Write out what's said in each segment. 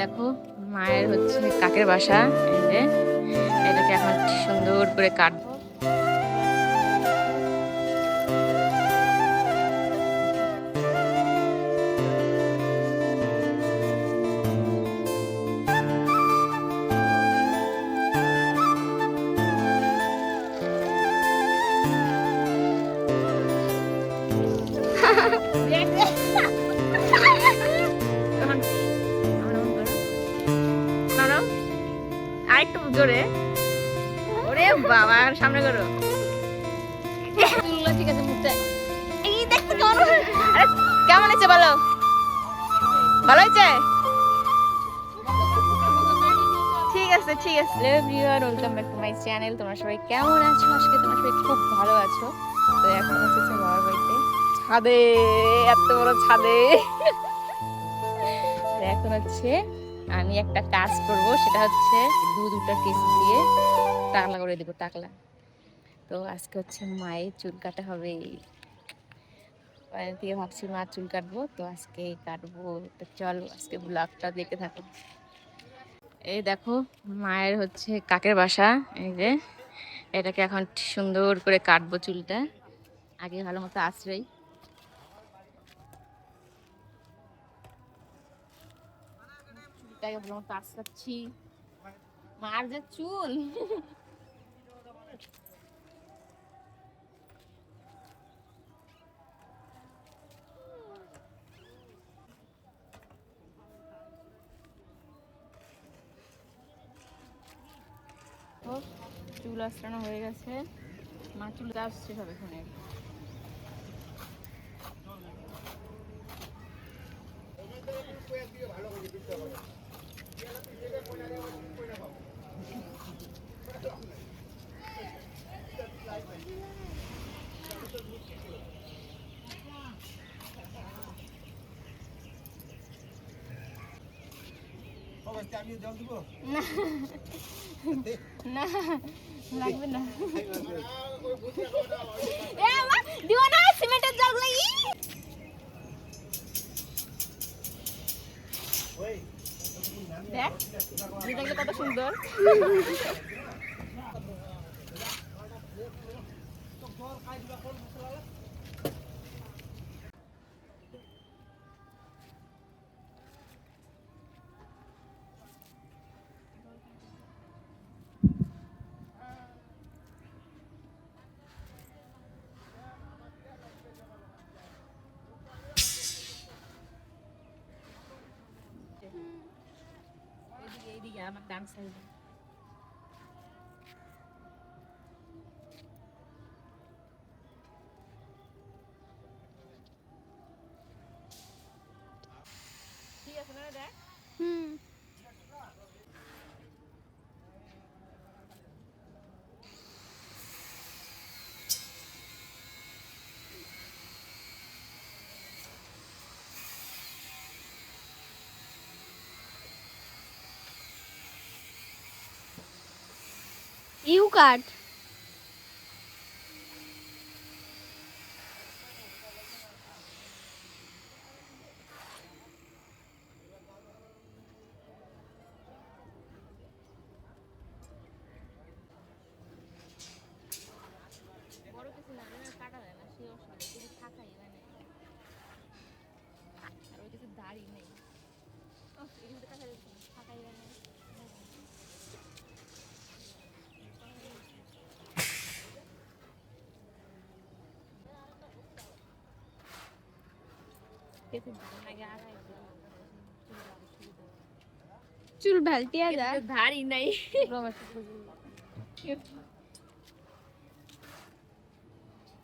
দেখো মায়ের হচ্ছে কাকের বাসা। এই যে এটাকে এখন সুন্দর করে কাটবো। আরেকটু জোরে, ওরে বাবা সামনে করো। ঠিক আছে মুখটা এই দেখতে কেমন, আরে কেমন হয়েছে বলো, ভালো হয়েছে? ঠিক আছে ঠিক আছে। Hello everyone, welcome back to my channel. তোমরা সবাই কেমন আছো? আজকে তোমরা সবাই খুব ভালো আছো। তো এখন এসেছে বাবার বাড়িতে, ছাদে, এত বড় ছাদে। এখন হচ্ছে আমি একটা কাজ করব, সেটা হচ্ছে দুধটা কেসি দিয়ে টাকলা করে দিব, টাকলা। তো আজকে হচ্ছে মায়ের চুল কাটা হবে। থেকে ভাবছি মার চুল কাটবো, তো আজকে কাটবো। তো চলো আজকে ব্লগটা দেখতে থাকো। এই দেখো মায়ের হচ্ছে কাকের বাসা। এই যে এটাকে এখন সুন্দর করে কাটবো চুলটা, আগে ভালো মতো আশ্রয়। চুলটাকে ভালো মতো আশ্রাচ্ছি। মার যে চুল, চুল আশ্রানো হয়ে গেছে। মা চুল আসছে সব এখানে। না লাগবে না, দিও না সিমেন্টের জল লাগি। দেখ দেখলে কত সুন্দর। এইদিকে আমার ডান সাইডে। ঠিক আছে না দেখ। ইউ কাট বড় কিছু না কাটা যায় না, সে অসুবিধা কিছু থাকাই মানে, আর ওই কিছু দাড়ি নেই। এগুলো কাটা যাচ্ছে না, থাকাই যায় না। চুল ভালটিয়া দা ধারই নাই।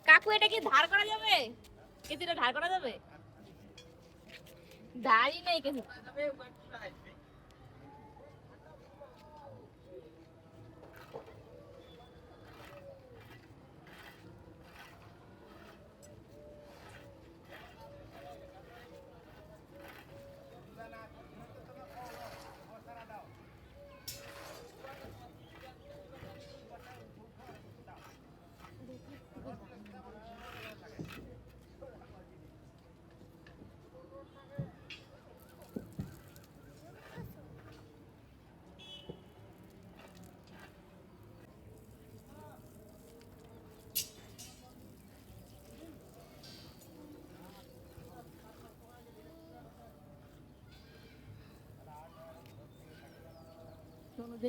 কাকু এটা কি ধার করা যাবে? কিছুটা ধার করা যাবে? ধারই নেই কিছু।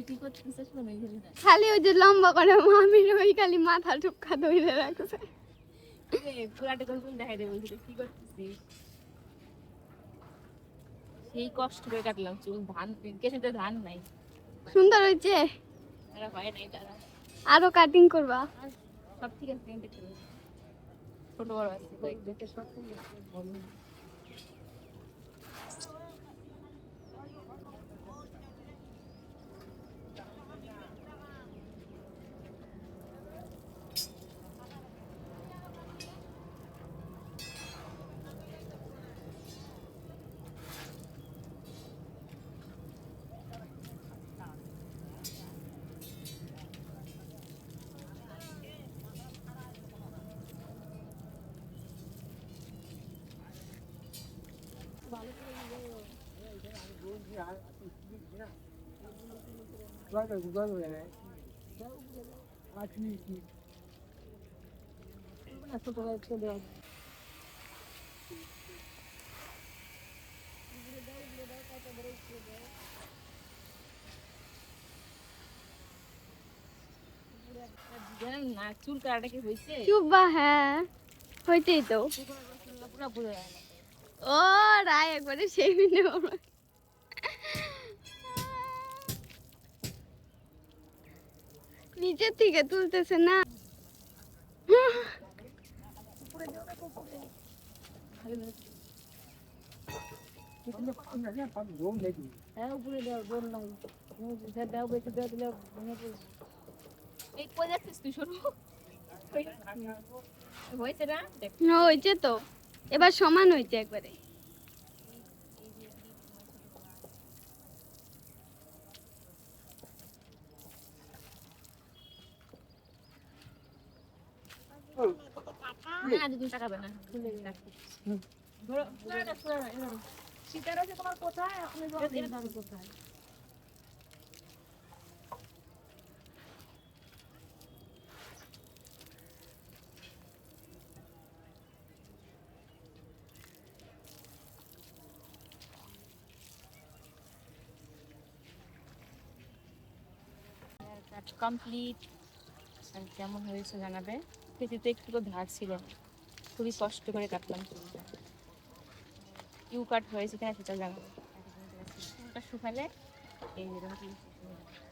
কি করতেছিস মনে হইল না খালি ওই যে লম্বা করে মামির ওই খালি মাথা টুকা ধরে রাখছে। পুরাটা কোন দেখাই দে বলছিস কি করতেছিস? সেই কষ্ট করে কাটলাম চুল, ধান কেসেতে ধান নাই। সুন্দর হয়েছে। আরে হয় নাই তারা। আরো কাটিং করবা? সব ঠিক আছে, দেখতে পারো। ছোট বড় আছে কয়েক দেখে সব ঠিক আছে। জানেন না চুল কাটাটা কি হয়েছে? চুপবা, হ্যাঁ হইতেই তো। পুরো বুঝে যায় না। ও রায় একবারে সেই মিনে নিচের থেকে তুলতেছে না। হ্যাঁ উপরে দাও, জোর নাই। দাও বেশি দাও দিলে ভেঙে পড়বে। এই কই যাচ্ছিস তুই? শোনো হয়েছে না দেখ। হয়েছে তো, এবার সমান হয়েছে একবারে। না তুমি তাকাবে না, খুলে রাখছি। ধরো পুরাটা পুরাটা এরকম। শীতের আছে তোমার কোথায়? আপনি এরকম কোথায়? কাট কমপ্লিট। আর কেমন হয়েছে জানাবে। পেটিতে একটু তো ধার ছিল, খুবই কষ্ট করে কাটলাম চুলটা। ইউ কাট হয়েছে কিনা সেটা জানাবে। চুলটা শুকালে এই যেরকম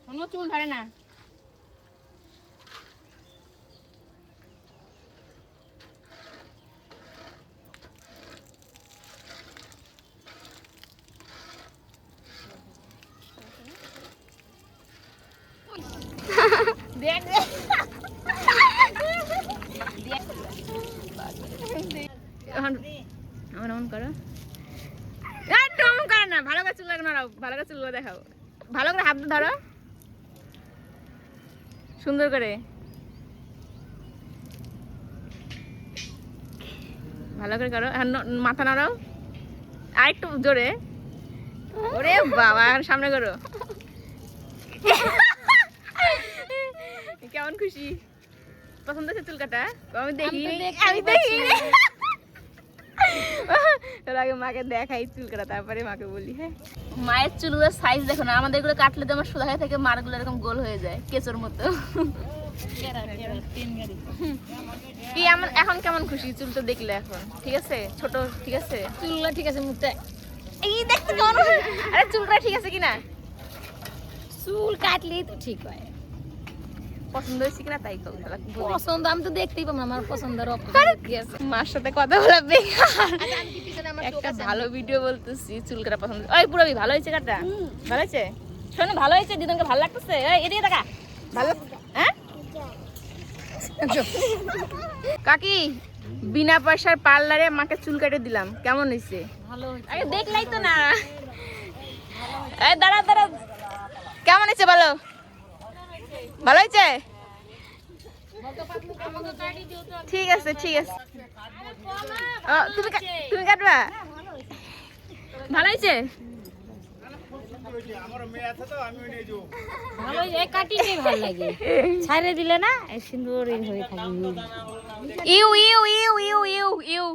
কোনো চুল ধরে না। দেখ এমন করো, একদম করো না। ভালো করে চুল লাগানো, ভালো করে চুল দেখাও, ভালো করে হাত ধরো সুন্দর করে, ভালো করে করো। মাথা নাড়াও আর একটু জোরে। ওরে বাবা, সামনে করো। কেমন খুশি? পছন্দ হচ্ছে চুল কাটা? আমি দেখি, আমি দেখি। তোর আগে মাকে দেখাই চুল কাটা, তারপরে মাকে বলি। হ্যাঁ, মায়ের চুলগুলোর সাইজ দেখো না, আমাদের গুলো কাটলে তো আমার সোজা হয়ে থাকে, মার গুলো এরকম গোল হয়ে যায় কেঁচোর মতো। কি এখন কেমন খুশি চুল তো দেখলে? এখন ঠিক আছে, ছোট ঠিক আছে, চুলগুলো ঠিক আছে, মুখটা এই দেখতে কেমন? আরে চুলটা ঠিক আছে কিনা? চুল কাটলেই তো ঠিক হয়। পছন্দ হয়েছে কিনা তাই কল। পছন্দ আমি তো দেখতেই পাবো না, আমার পছন্দের কি আছে। মার সাথে কথা বলা বেকার। একটা ভালো ভিডিও বলতেছি, চুল কাটা পছন্দ। ওই পুরবি ভালো হয়েছে কাটা? ভালো হয়েছে? শোনো ভালো হয়েছে, দিদনকে ভালো লাগতেছে? এই এদিকে টাকা ভালো, হ্যাঁ কাকি বিনা পয়সার পার্লারে মাকে চুল কেটে দিলাম, কেমন হয়েছে? ভালো হয়েছে। আরে দেখলাই তো না। এই দাঁড়া দাঁড়া, কেমন হয়েছে বলো? ভালো হয়েছে? ঠিক আছে ঠিক আছে। তুমি কাটবা? ভালো হয়েছে? ভালো কাটিলে ভালো লাগে, ছাইরে দিলে না সুন্দর হয়ে থাকে। You you you you you you